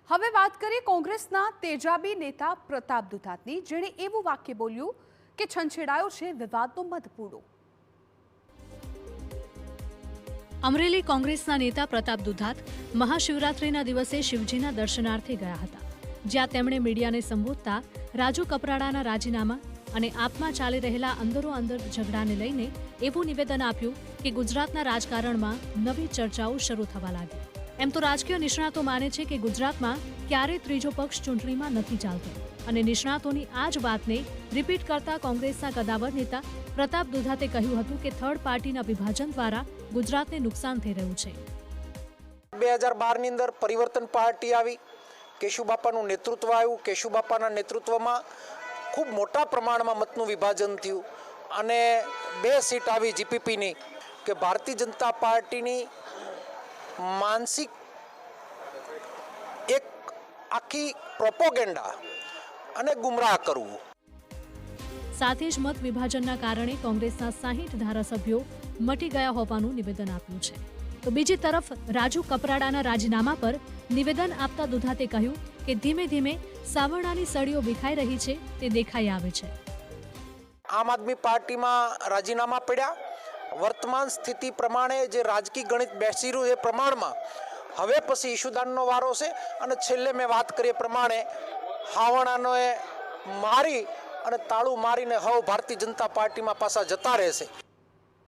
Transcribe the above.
હવે વાત કરીએ કોંગ્રેસના તેજાબી નેતા પ્રતાપ દુધાતની, જેણે એવું વાક્ય બોલ્યું કે છંછેડાયો છે વિવાદનો મધપૂડો। અમરેલી કોંગ્રેસના નેતા પ્રતાપ દુધાત મહાશિવરાત્રિના દિવસે શિવજીના દર્શનાર્થે ગયા હતા, જ્યાં તેમણે મીડિયાને સંબોધતા રાજુ કપરાડાના રાજીનામા અને આપમાં ચાલી રહેલા અંદરો-અંદર ઝઘડાને લઈને એવું નિવેદન આપ્યું કે ગુજરાતના રાજકારણમાં નવી ચર્ચાઓ શરૂ થવા લાગી। એમ તો રાજકીય નિષ્ણાતો માને છે કે ગુજરાતમાં ક્યારેય ત્રીજો પક્ષ ચૂંટણીમાં નથી ચાલતો, અને નિષ્ણાતોની આ જ વાતને રિપીટ કરતા કોંગ્રેસના કદાવર નેતા પ્રતાપ દુધાતે કહ્યું હતું કે થર્ડ પાર્ટીના વિભાજન દ્વારા ગુજરાતને નુકસાન થઈ રહ્યું છે। 2012ની અંદર પરિવર્તન પાર્ટી આવી, કેશુબાપાનું નેતૃત્વ આવ્યું। કેશુબાપાના નેતૃત્વમાં ખૂબ મોટા પ્રમાણમાં મતનું વિભાજન થયું અને 2 સીટ આવી જીપીપીની કે ભારતીય જનતા પાર્ટીની માનસિક એક આખી પ્રોપોગેન્ડા અને ગુમરાહ કરવું। સાથે જ મત વિભાજનના કારણે કોંગ્રેસના 60 ધારાસભ્યો મટી ગયા હોવાનું નિવેદન આપ્યું છે। તો બીજી તરફ રાજુ કપરાડાના રાજીનામા પર નિવેદન આપતા દુધાતે કહ્યું કે ધીમે ધીમે સાવરણાની સળીઓ વિખાઈ રહી છે, તે દેખાઈ આવે છે। આમ આદમી પાર્ટીમાં રાજીનામા પડ્યા। વર્તમાન સ્થિતિ પ્રમાણે જે રાજકીય ગણિત બેસી રહ્યું એ પ્રમાણમાં હવે પછી ઈશુદાનનો વારો છે, અને છેલ્લે મેં વાત કરી એ પ્રમાણે હાવણાને મારી અને તાળું મારીને હવે ભારતીય જનતા પાર્ટીમાં પાછા જતા રહેશે।